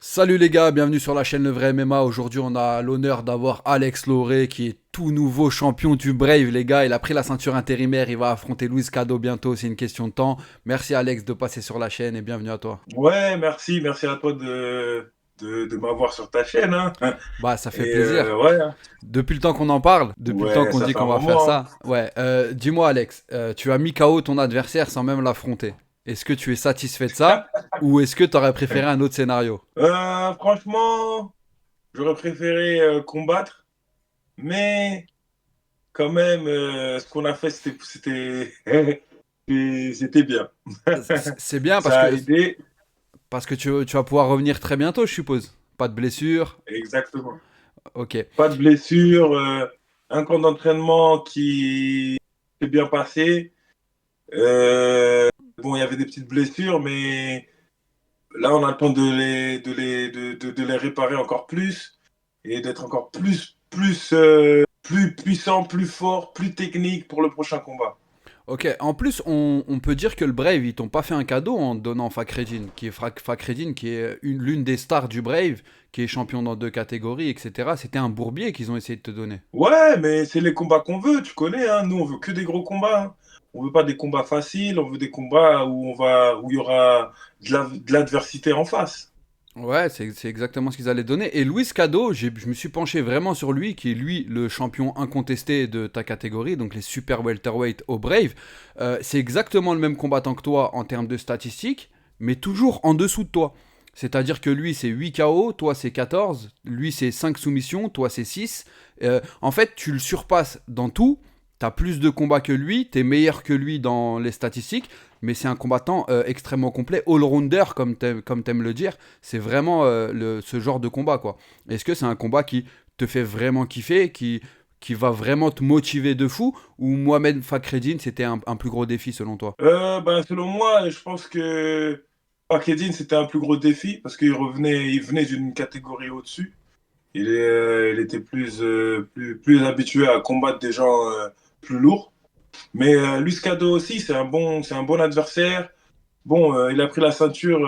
Salut les gars, bienvenue sur la chaîne Le Vrai MMA. Aujourd'hui, on a l'honneur d'avoir Alex Lauré qui est tout nouveau champion du Brave, les gars. Il a pris la ceinture intérimaire, il va affronter Luis Cado bientôt, c'est une question de temps. Merci Alex de passer sur la chaîne et bienvenue à toi. Ouais, merci à toi de m'avoir sur ta chaîne, hein. Bah, ça fait Et plaisir. ouais, hein. Depuis le temps qu'on en parle, depuis le temps Ouais, qu'on ça dit fait un qu'on va faire moment, hein. ça, ouais. Dis-moi Alex, tu as mis KO ton adversaire sans même l'affronter. Est-ce que tu es satisfait de ça ou est-ce que tu aurais préféré un autre scénario? Franchement, j'aurais préféré combattre, mais quand même, ce qu'on a fait, c'était bien. C'est bien Ça a aidé, parce que tu vas pouvoir revenir très bientôt, je suppose. Pas de blessure. exactement. Ok. Pas de blessure, un camp d'entraînement qui s'est bien passé. Bon, il y avait des petites blessures, mais là, on attend de les réparer encore plus et d'être encore plus puissant, plus fort, plus technique pour le prochain combat. Ok, en plus, on peut dire que le Brave, ils t'ont pas fait un cadeau en te donnant Fakhreddin, Fakhreddin, qui est l'une des stars du Brave, qui est champion dans deux catégories, etc. C'était un bourbier qu'ils ont essayé de te donner. Ouais, mais c'est les combats qu'on veut, tu connais, hein. Nous, on veut que des gros combats, hein. On veut pas des combats faciles, on veut des combats où il y aura de l'adversité en face. Ouais, c'est exactement ce qu'ils allaient donner. Et Luis Cado, je me suis penché vraiment sur lui, qui est lui le champion incontesté de ta catégorie, donc les super welterweight au Brave. C'est exactement le même combattant que toi en termes de statistiques, mais toujours en dessous de toi. C'est-à-dire que lui c'est 8 KO, toi c'est 14, lui c'est 5 soumissions, toi c'est 6. En fait, tu le surpasses dans tout, t'as plus de combats que lui, t'es meilleur que lui dans les statistiques, mais c'est un combattant extrêmement complet, all-rounder comme t'aimes le dire. C'est vraiment ce genre de combat, quoi. Est-ce que c'est un combat qui te fait vraiment kiffer, qui va vraiment te motiver de fou, ou Mohamed Fakhreddin, c'était un plus gros défi selon toi? Ben, selon moi, je pense que Pakedin, c'était un plus gros défi parce il venait d'une catégorie au-dessus. Il était plus habitué à combattre des gens plus lourds. Mais Luis Cado aussi, c'est un bon adversaire. Bon, il a pris la ceinture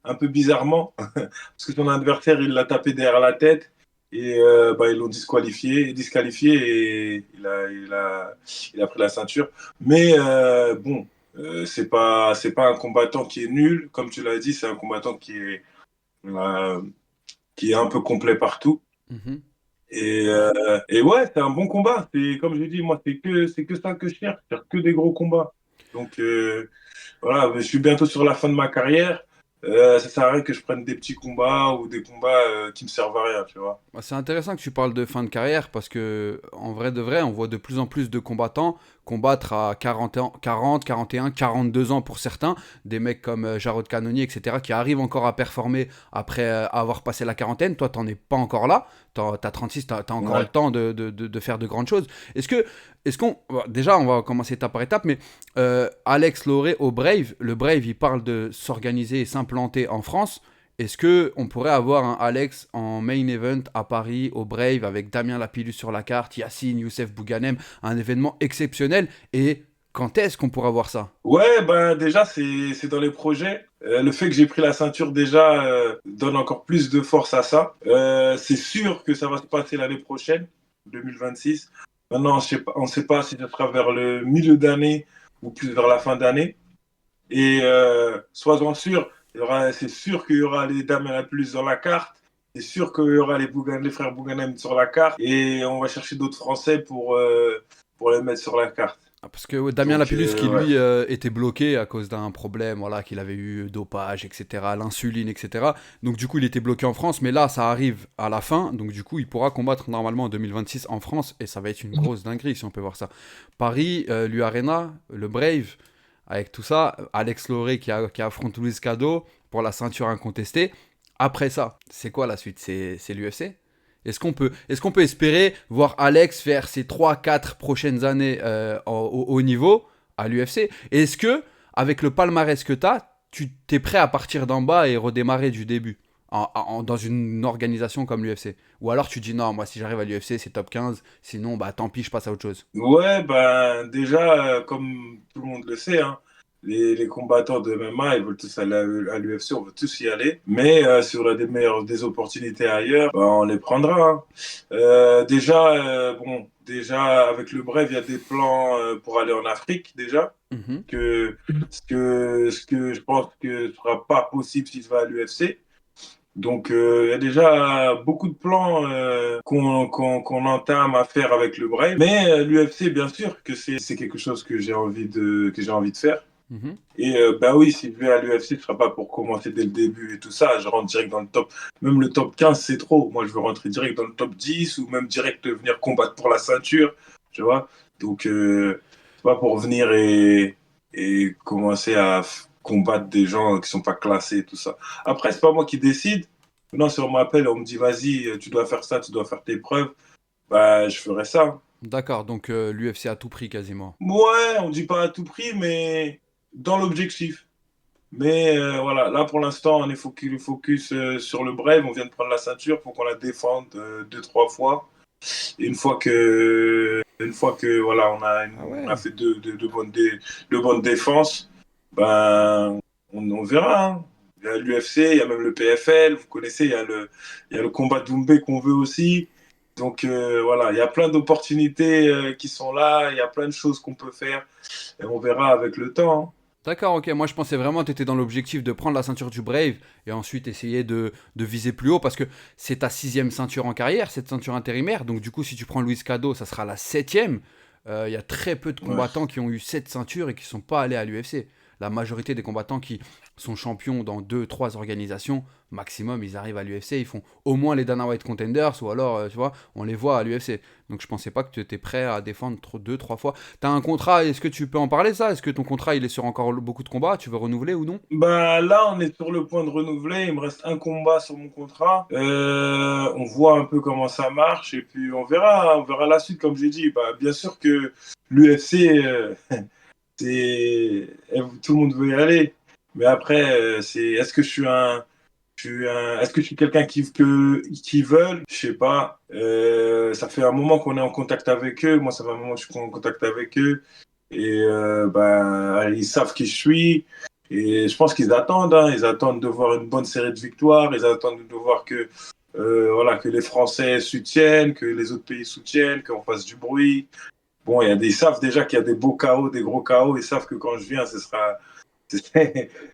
un peu bizarrement parce que son adversaire, il l'a tapé derrière la tête et bah, ils l'ont disqualifié et il a pris la ceinture. Mais bon, c'est pas un combattant qui est nul, comme tu l'as dit, c'est un combattant euh, qui est un peu complet partout. Mhm. Et ouais, c'est un bon combat. C'est comme je dis, moi, c'est que ça que je cherche, faire que des gros combats. Donc voilà, je suis bientôt sur la fin de ma carrière. Ça sert à rien que je prenne des petits combats ou des combats qui me servent à rien, tu vois. Bah, c'est intéressant que tu parles de fin de carrière parce que, en vrai de vrai, on voit de plus en plus de combattants combattre à 40 ans, 40, 41, 42 ans pour certains. Des mecs comme Jarod Cannonier, etc., qui arrivent encore à performer après avoir passé la quarantaine. Toi, t'en es pas encore là. T'as 36, t'as encore le Ouais. temps de faire de grandes choses. Est-ce qu'on. Bah, déjà, on va commencer étape par étape, mais Alex Lauré au Brave, le Brave, il parle de s'organiser et s'implanter en France. Est-ce que on pourrait avoir un Alex en main event à Paris, au Brave, avec Damien Lapillus sur la carte, Yassine, Youssef Bouganem, un événement exceptionnel? Et quand est-ce qu'on pourra voir ça? Ouais, ben déjà, c'est dans les projets. Le fait que j'ai pris la ceinture déjà donne encore plus de force à ça. C'est sûr que ça va se passer l'année prochaine, 2026. Maintenant, on ne sait pas si ce sera vers le milieu d'année ou plus vers la fin d'année. Et sois-en sûr, c'est sûr qu'il y aura les dames à la plus dans la carte. C'est sûr qu'il y aura les frères Bouganem sur la carte. Et on va chercher d'autres Français pour les mettre sur la carte. Ah, parce que ouais, Damien Donc, Lapillus qui ouais. lui était bloqué à cause d'un problème, voilà, qu'il avait eu dopage, etc., l'insuline, etc. Donc du coup il était bloqué en France, mais là ça arrive à la fin, donc du coup il pourra combattre normalement en 2026 en France et ça va être une grosse dinguerie si on peut voir ça. Paris, l'U-Arena, le Brave, avec tout ça, Alex Lauré qui affronte Luis Cado pour la ceinture incontestée. Après ça, c'est quoi la suite? C'est l'UFC? Est-ce qu'on peut espérer voir Alex faire ses 3-4 prochaines années au haut niveau à l'UFC? Est-ce que, avec le palmarès que tu t'es prêt à partir d'en bas et redémarrer du début dans une organisation comme l'UFC? Ou alors tu dis non, moi si j'arrive à l'UFC c'est top 15, sinon bah tant pis, je passe à autre chose. Ouais, ben déjà, comme tout le monde le sait, hein, les combattants de MMA, ils veulent tous aller à l'UFC, on veut tous y aller. Mais si on a des opportunités ailleurs, bah, on les prendra. Hein. Déjà, avec le Brave, il y a des plans pour aller en Afrique, déjà. Mhm. Ce que je pense que ce sera pas possible si tu vas à l'UFC. Donc, il y a déjà beaucoup de plans qu'on entame à faire avec le Brave. Mais l'UFC, bien sûr, que c'est quelque chose que j'ai envie de faire. Mhm. Et bah oui, si je vais à l'UFC, ce ne sera pas pour commencer dès le début et tout ça. Je rentre direct dans le top. Même le top 15, c'est trop. Moi, je veux rentrer direct dans le top 10 ou même direct venir combattre pour la ceinture. Tu vois? Donc, c'est pas pour venir et commencer à combattre des gens qui sont pas classés et tout ça. Après, c'est pas moi qui décide. Non, si on m'appelle, on me dit, vas-y, tu dois faire ça, tu dois faire tes preuves, bah, je ferai ça. D'accord, donc l'UFC à tout prix quasiment. Ouais, on dit pas à tout prix, mais dans l'objectif. Mais voilà, là pour l'instant, on est focus sur le Brave. On vient de prendre la ceinture, faut qu'on la défende deux, trois fois. Et une fois que voilà, Ah on a ouais. fait de bonnes défenses, ben on verra. Hein. Il y a l'UFC, il y a même le PFL. Vous connaissez, il y a le combat Doumbé qu'on veut aussi. Donc voilà, il y a plein d'opportunités qui sont là. Il y a plein de choses qu'on peut faire. Et on verra avec le temps. Hein. D'accord, ok. Moi, je pensais vraiment que tu étais dans l'objectif de prendre la ceinture du Brave et ensuite essayer de viser plus haut parce que c'est ta sixième ceinture en carrière, cette ceinture intérimaire. Donc, du coup, si tu prends Luis Cado, ça sera la septième. Il y a très peu de Ouais. combattants qui ont eu cette ceinture et qui ne sont pas allés à l'UFC. La majorité des combattants qui sont champions dans deux, trois organisations, maximum, ils arrivent à l'UFC, ils font au moins les Dana White Contenders ou alors, tu vois, on les voit à l'UFC. Donc, je pensais pas que tu étais prêt à défendre deux, trois fois. T'as un contrat, est-ce que tu peux en parler ça? Est-ce que ton contrat il est sur encore beaucoup de combats? Tu veux renouveler ou non? Bah là, on est sur le point de renouveler. Il me reste un combat sur mon contrat. On voit un peu comment ça marche et puis on verra la suite. Comme j'ai dit, bah bien sûr que l'UFC, tout le monde veut y aller. Mais après, est-ce que est-ce que je suis quelqu'un qui veulent? Je sais pas. Ça fait un moment qu'on est en contact avec eux. Moi, ça fait un moment que je suis en contact avec eux. Et ben, ils savent qui je suis. Et je pense qu'ils attendent. Hein. Ils attendent de voir une bonne série de victoires. Ils attendent de voir voilà, que les Français soutiennent, que les autres pays soutiennent, qu'on fasse du bruit. Bon, ils savent déjà qu'il y a des beaux chaos, des gros chaos. Ils savent que quand je viens,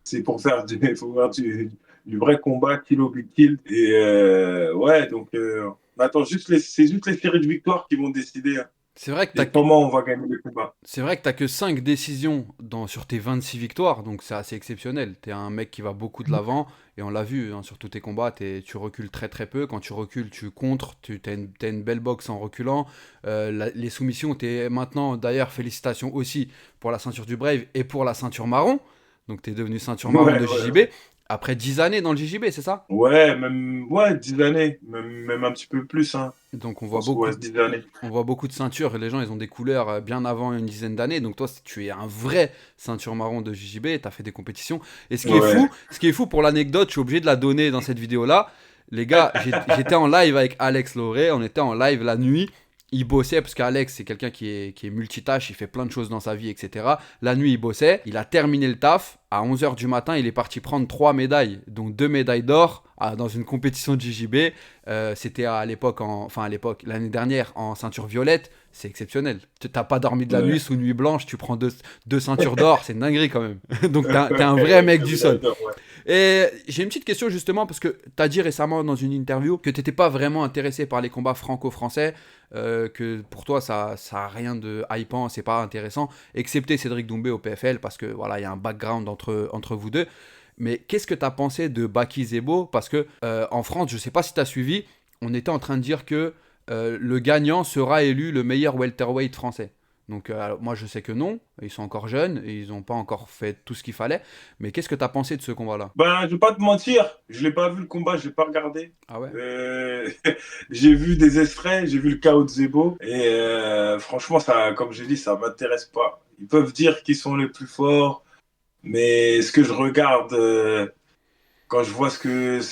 c'est pour faire du vrai combat, kill au kill. Et ouais, donc on attend c'est juste les séries de victoires qui vont décider hein, C'est vrai que t'as et que, comment on va gagner le combat. c'est vrai que t'as que 5 décisions sur tes 26 victoires, donc c'est assez exceptionnel. T'es un mec qui va beaucoup de l'avant, et on l'a vu hein, sur tous tes combats, tu recules très très peu. Quand tu recules, tu contres, t'as une belle boxe en reculant. Les soumissions, t'es maintenant, d'ailleurs, félicitations aussi pour la ceinture du Brave et pour la ceinture marron. Donc t'es devenu ceinture marron Ouais, de ouais, JJB. Après 10 années dans le JJB, c'est ça? ouais, même ouais, 10 années, même un petit peu plus. Hein. Donc Je pense que ouais, 10 années. on voit beaucoup de ceintures et les gens ils ont des couleurs bien avant une dizaine d'années. Donc toi tu es un vrai ceinture marron de JJB, tu as fait des compétitions. Et Ouais. ce qui est fou pour l'anecdote, je suis obligé de la donner dans cette vidéo là. Les gars, j'étais en live avec Alex Lauré, on était en live la nuit. Il bossait parce qu'Alex c'est quelqu'un qui est multitâche, il fait plein de choses dans sa vie, etc. La nuit il bossait, il a terminé le taf. À 11 h du matin, il est parti prendre 3 médailles, dont 2 médailles d'or dans une compétition de JJB. C'était à l'époque, enfin à l'époque, l'année dernière en ceinture violette. C'est exceptionnel. T'as pas dormi de la nuit Ouais. sous nuit blanche, tu prends deux ceintures d'or, c'est une dinguerie quand même. Donc t'es un vrai mec du sol. Ouais. Et j'ai une petite question justement parce que t'as dit récemment dans une interview que t'étais pas vraiment intéressé par les combats franco-français, que pour toi ça a rien de hypant, c'est pas intéressant, excepté Cédric Doumbé au PFL parce que voilà il y a un background entre vous deux. Mais qu'est-ce que t'as pensé de Baki Zebo? Parce que en France, je sais pas si t'as suivi, on était en train de dire que le gagnant sera élu le meilleur welterweight français. Donc alors, moi je sais que non, ils sont encore jeunes et ils n'ont pas encore fait tout ce qu'il fallait. Mais qu'est-ce que tu as pensé de ce combat-là? Ben, je vais pas te mentir, je l'ai pas vu le combat, je l'ai pas regardé. Ah ouais. Euh, j'ai vu des extraits, j'ai vu le KO de Zebo et franchement, ça, comme j'ai dit, ça m'intéresse pas. Ils peuvent dire qu'ils sont les plus forts, mais ce que je regarde quand je vois quand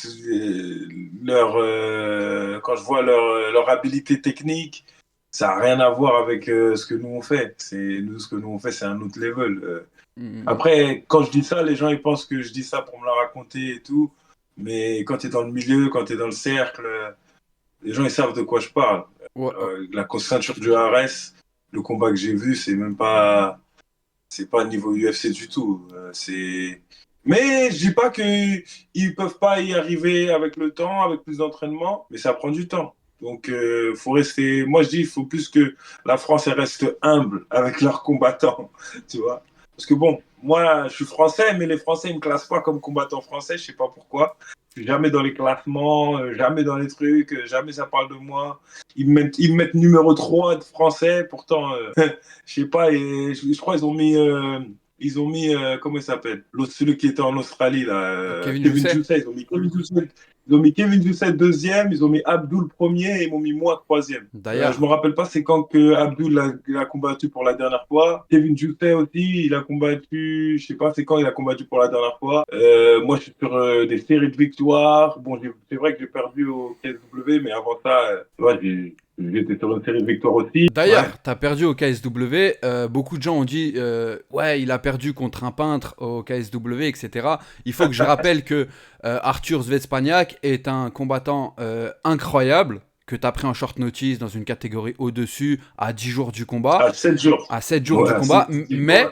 je vois leur habilité technique, ça n'a rien à voir avec ce que nous on fait. Ce que nous on fait, c'est un autre level. Mm. Après, quand je dis ça, les gens ils pensent que je dis ça pour me la raconter et tout. Mais quand tu es dans le milieu, quand tu es dans le cercle, les gens ils savent de quoi je parle. Ouais, La ceinture du RS, le combat que j'ai vu, c'est pas niveau UFC du tout. Mais je dis pas qu'ils peuvent pas y arriver avec le temps, avec plus d'entraînement, mais ça prend du temps. Donc, faut rester. Moi, je dis, il faut plus que la France elle reste humble avec leurs combattants, tu vois. Parce que bon, moi, je suis français, mais les Français ils me classent pas comme combattant français. Je sais pas pourquoi. Je suis jamais dans les classements, jamais dans les trucs, jamais ça parle de moi. Ils me mettent numéro 3 de français. Pourtant, je sais pas, et je crois ils ont mis comment il s'appelle? L'autre, celui qui était en Australie, là, Kevin Kevin Jousset. Jousset. Ils ont mis Kevin Jousset deuxième, ils ont mis Abdul premier et ils m'ont mis moi troisième. Je me D'ailleurs, rappelle pas c'est quand que Abdul a combattu pour la dernière fois. Kevin Jousset aussi, il a combattu, je sais pas c'est quand il a combattu pour la dernière fois. Moi, je suis sur des séries de victoires. Bon, c'est vrai que j'ai perdu au KSW, mais avant ça, ouais, j'étais sur une série de victoires aussi. Ouais. D'ailleurs, t'as perdu au KSW. Beaucoup de gens ont dit ouais, il a perdu contre un peintre au KSW, etc. Il faut que je rappelle que Arthur Zvezpaniak est un combattant incroyable que t'as pris en short notice dans une catégorie au-dessus à 10 jours du combat, À 7 jours. à 7 jours Ouais, du combat. ouais. Mais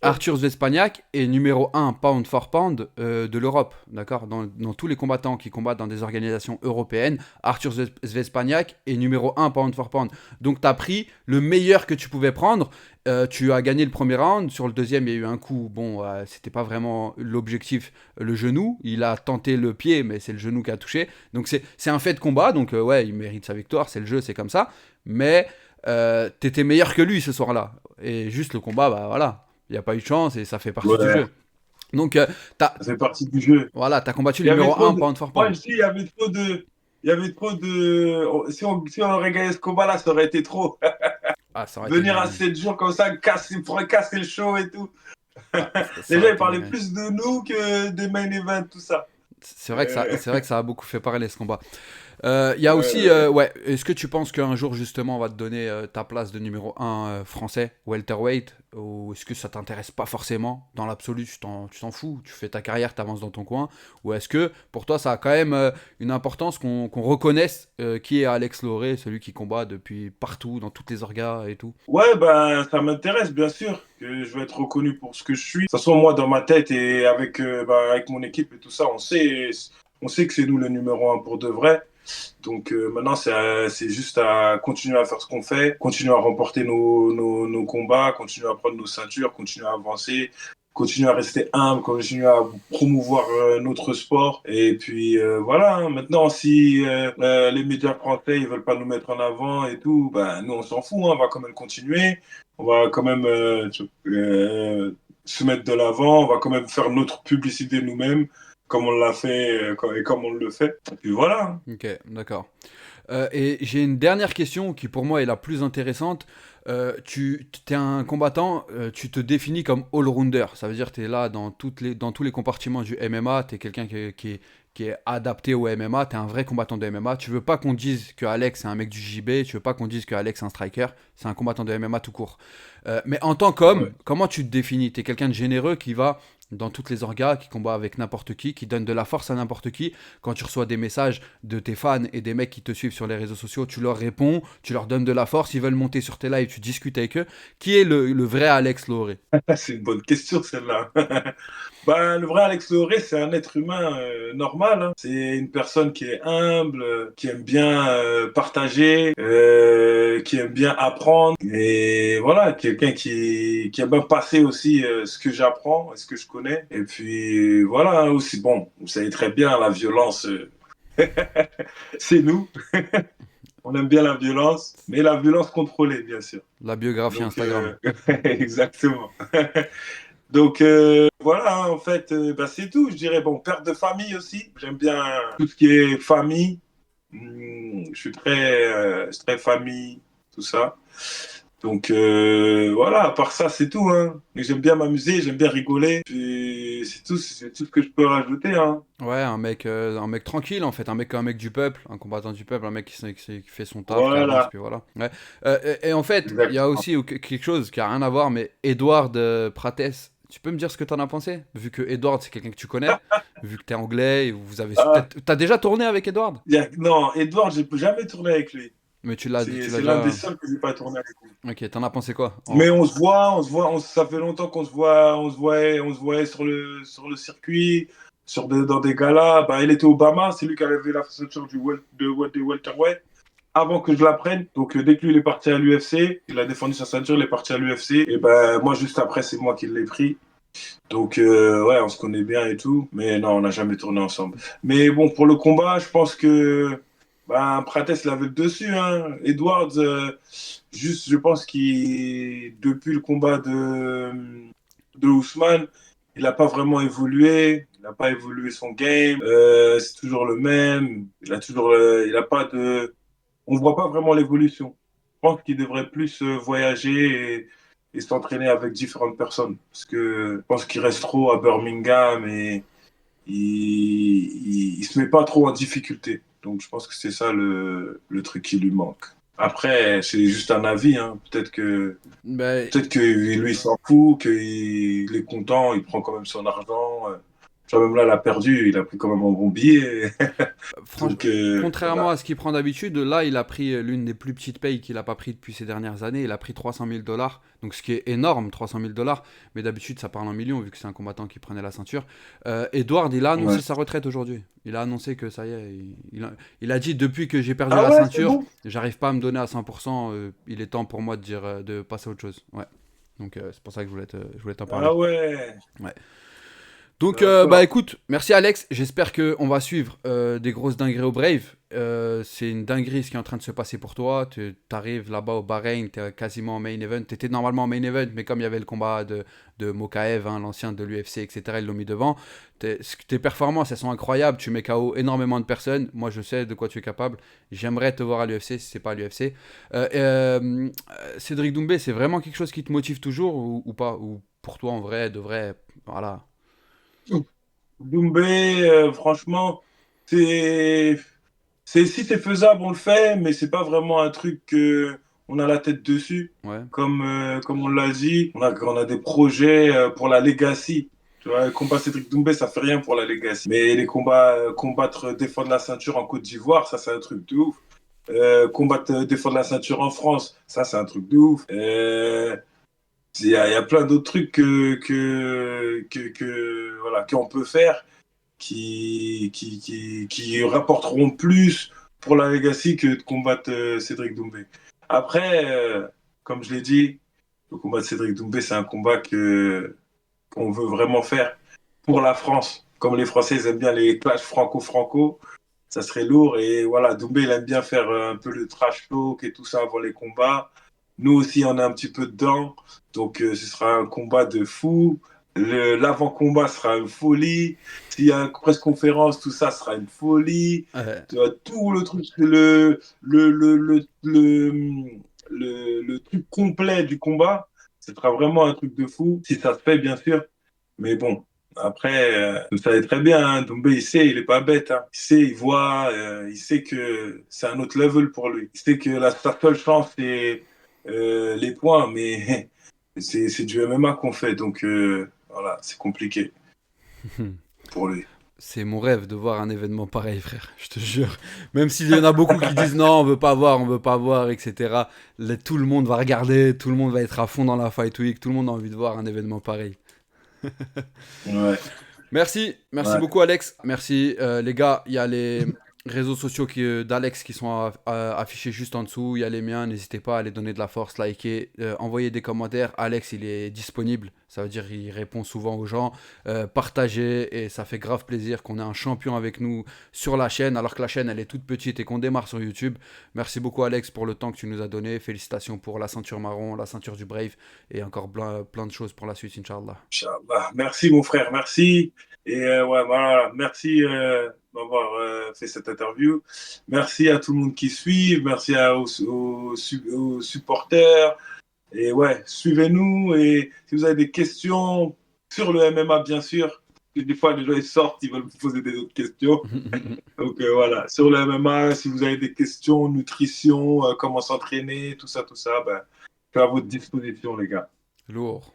Arthur Zvezpaniak est numéro 1 pound for pound de l'Europe, d'accord, dans tous les combattants qui combattent dans des organisations européennes, Arthur Zvezpaniak est numéro 1 pound for pound. Donc tu as pris le meilleur que tu pouvais prendre. Tu as gagné le premier round. Sur le deuxième, il y a eu un coup. Bon, c'était pas vraiment l'objectif, le genou. Il a tenté le pied, mais c'est le genou qui a touché. Donc c'est un fait de combat. Donc ouais, il mérite sa victoire. C'est le jeu, c'est comme ça. Mais t'étais meilleur que lui ce soir-là. Et juste le combat, bah voilà. Il n'y a pas eu de chance et ça fait partie du Ouais, jeu. Donc, ça fait partie du jeu. t'as combattu Il le y avait numéro trop un de. pound for Moi, pound. je dis, il y avait trop de. Il y avait trop de. Si on aurait gagné ce combat-là, ça aurait été trop. Ah, ça aurait été Venir à du. 7 jours comme ça, pourrait casser le show et tout. Ah, ça Les aurait gens, ils été parlaient dingue. plus de nous que des main events, tout ça. Euh, C'est vrai que ça a beaucoup fait parler ce combat. Il y a aussi, ouais. ouais, est-ce que tu penses qu'un jour justement on va te donner ta place de numéro un français, welterweight, ou est-ce que ça t'intéresse pas forcément? Dans l'absolu, tu t'en fous, tu fais ta carrière, t'avances dans ton coin, ou est-ce que pour toi ça a quand même une importance qu'on reconnaisse qui est Alex Lauré, celui qui combat depuis partout, dans toutes les orgas et tout? Ouais, ben, ça m'intéresse, bien sûr, que je vais être reconnu pour ce que je suis. De toute façon, moi, dans ma tête et avec mon équipe et tout ça, on sait que c'est nous le numéro un pour de vrai. Donc maintenant, c'est juste à continuer à faire ce qu'on fait, continuer à remporter nos combats, continuer à prendre nos ceintures, continuer à avancer, continuer à rester humble, continuer à promouvoir notre sport. Et puis voilà, hein. Maintenant, si les médias français ils veulent pas nous mettre en avant et tout, ben nous on s'en fout, hein. On va quand même continuer, on va quand même se mettre de l'avant, on va quand même faire notre publicité nous-mêmes, comme on l'a fait et comme on le fait. Et puis voilà, hein. Ok, d'accord. Et j'ai une dernière question qui pour moi est la plus intéressante. Tu es un combattant, tu te définis comme all-rounder. Ça veut dire que tu es là dans tous les compartiments du MMA. Tu es quelqu'un qui est adapté au MMA. Tu es un vrai combattant de MMA. Tu veux pas qu'on dise que Alex est un mec du JB. Tu veux pas qu'on dise que Alex est un striker. C'est un combattant de MMA tout court. Mais en tant qu'homme, Ouais. comment tu te définis? Tu es quelqu'un de généreux qui va dans toutes les orgas, qui combat avec n'importe qui donne de la force à n'importe qui. Quand tu reçois des messages de tes fans et des mecs qui te suivent sur les réseaux sociaux, tu leur réponds, tu leur donnes de la force, ils veulent monter sur tes lives, tu discutes avec eux. Qui est le vrai Alex Lauré? C'est une bonne question, celle-là. Ben, le vrai Alex Lauré, c'est un être humain normal, hein. C'est une personne qui est humble, qui aime bien partager, qui aime bien apprendre. Et voilà, quelqu'un qui aime bien passer aussi ce que j'apprends, ce que je connais. Et puis voilà, hein, aussi, bon, vous savez très bien, la violence, c'est nous. On aime bien la violence, mais la violence contrôlée, bien sûr. La biographie Donc, Instagram. exactement. Donc voilà, hein, en fait, bah, c'est tout. Je dirais, bon, père de famille aussi. J'aime bien tout ce qui est famille. Je suis très famille, tout ça. Donc voilà, à part ça, c'est tout, hein. Mais j'aime bien m'amuser, j'aime bien rigoler. Puis c'est tout ce que je peux rajouter, hein. Ouais, un mec tranquille en fait, un mec du peuple, un combattant du peuple, un mec qui fait son taf, qui avance, Voilà, puis voilà. Ouais. Et en fait, il y a exactement. aussi quelque chose qui a rien à voir, mais Edouard Prates, Tu peux me dire ce que t'en as pensé? Vu que Edward, c'est quelqu'un que tu connais, vu que t'es anglais, et vous avez Ah, peut-être. T'as déjà tourné avec Edward? non, Edward, j'ai jamais tourné avec lui. Mais tu l'as C'est l'un des déjà. seuls que j'ai pas tourné avec lui. Ok, t'en as pensé quoi? Mais ça fait longtemps qu'on se voit, on se voyait sur le circuit, dans des galas. Bah, il était au Obama, c'est lui qui avait fait la ceinture des welterweight avant que je la prenne. Donc, dès que lui il est parti à l'UFC, il a défendu sa ceinture, il est parti à l'UFC. Et ben, moi, juste après, c'est moi qui l'ai pris. Donc, ouais, on se connaît bien et tout. Mais non, on n'a jamais tourné ensemble. Mais bon, pour le combat, je pense que bah, Prates, il avait le dessus. Hein. Edwards, juste, je pense qu'il, depuis le combat de Ousmane, il n'a pas vraiment évolué. Il n'a pas évolué son game. C'est toujours le même. Il a toujours, il a pas de, on voit pas vraiment l'évolution. Je pense qu'il devrait plus voyager et s'entraîner avec différentes personnes. Parce que je pense qu'il reste trop à Birmingham et il se met pas trop en difficulté. Donc je pense que c'est ça le truc qui lui manque. Après, c'est juste un avis. Hein. Ben, Peut-être que lui il s'en fout, qu'il est content, il prend quand même son argent. Tu vois, même là, il a perdu, il a pris quand même un bon billet. franchement, Donc contrairement voilà. à ce qu'il prend d'habitude, là, il a pris l'une des plus petites payes qu'il a pas pris depuis ces dernières années. Il a pris 300 000 dollars, donc ce qui est énorme, 300 000 dollars. Mais d'habitude, ça parle en millions vu que c'est un combattant qui prenait la ceinture. Edward, il a Ouais. annoncé sa retraite aujourd'hui. Il a annoncé que ça y est, il a dit depuis que j'ai perdu Ah la ouais, c'est ceinture, bon. j'arrive pas à me donner à 100%. Il est temps pour moi de dire de passer à autre chose. Ouais. Donc c'est pour ça que je voulais t'en parler. Ah ouais, Ouais. Donc, bah d'accord. écoute, merci Alex. J'espère qu'on va suivre des grosses dingueries au Brave. C'est une dinguerie ce qui est en train de se passer pour toi. Tu arrives là-bas au Bahreïn, tu es quasiment en main event. Tu étais normalement en main event, mais comme il y avait le combat de Mokaev, hein, l'ancien de l'UFC, etc., ils l'ont mis devant. Tes performances, elles sont incroyables. Tu mets KO énormément de personnes. Moi, je sais de quoi tu es capable. J'aimerais te voir à l'UFC si c'est pas à l'UFC. Cédric Doumbé, c'est vraiment quelque chose qui te motive toujours ou pas? Ou pour toi, en vrai, de vrai, voilà. Doumbé, franchement, c'est, si c'est faisable, on le fait, mais c'est pas vraiment un truc que on a la tête dessus. Ouais. Comme on l'a dit, on a des projets pour la legacy. Tu vois, le combat Cédric Doumbé, ça fait rien pour la legacy. Mais les combats, défendre la ceinture en Côte d'Ivoire, ça, c'est un truc de ouf. Combattre, défendre la ceinture en France, ça, c'est un truc de ouf. Il y a plein d'autres trucs voilà, qu'on peut faire qui rapporteront plus pour la Legacy que de combattre Cédric Doumbé. Après, comme je l'ai dit, le combat de Cédric Doumbé, c'est un combat qu'on veut vraiment faire pour la France. Comme les Français, ils aiment bien les clashs franco-franco, ça serait lourd. Et voilà, Doumbé, il aime bien faire un peu le trash talk et tout ça avant les combats. Nous aussi, on est un petit peu dedans. Donc, ce sera un combat de fou. L'avant-combat sera une folie. S'il y a une presse-conférence, tout ça sera une folie. Ouais. Tu vois, tout le truc, le truc complet du combat, ce sera vraiment un truc de fou. Si ça se fait, bien sûr. Mais bon, après, vous savez très bien, hein, Doumbé, il sait, il est pas bête. Hein. Il sait, il voit, il sait que c'est un autre level pour lui. Il sait que sa seule chance, c'est les points, mais c'est du MMA qu'on fait. Donc, voilà, c'est compliqué pour lui. C'est mon rêve de voir un événement pareil, frère. Je te jure. Même s'il y en a beaucoup qui disent non, on veut pas voir, etc. Tout le monde va regarder, tout le monde va être à fond dans la Fight Week, tout le monde a envie de voir un événement pareil. Ouais, Merci ouais. beaucoup Alex. Merci les gars. Il y a les réseaux sociaux d'Alex qui sont affichés juste en dessous. Il y a les miens. N'hésitez pas à aller donner de la force, liker, envoyer des commentaires. Alex, il est disponible. Ça veut dire qu'il répond souvent aux gens. Partagez et ça fait grave plaisir qu'on ait un champion avec nous sur la chaîne alors que la chaîne elle est toute petite et qu'on démarre sur YouTube. Merci beaucoup Alex pour le temps que tu nous as donné. Félicitations pour la ceinture marron, la ceinture du Brave et encore plein de choses pour la suite, Inch'Allah. Inch'Allah. Merci, mon frère, merci. Et ouais, voilà, merci d'avoir fait cette interview. Merci à tout le monde qui suit. Merci aux supporters. Et ouais, suivez-nous. Et si vous avez des questions sur le MMA, bien sûr, parce que des fois, les gens ils sortent, ils veulent vous poser des autres questions. Donc voilà, sur le MMA, si vous avez des questions, nutrition, comment s'entraîner, tout ça, ben, je suis à votre disposition, les gars. Lourd.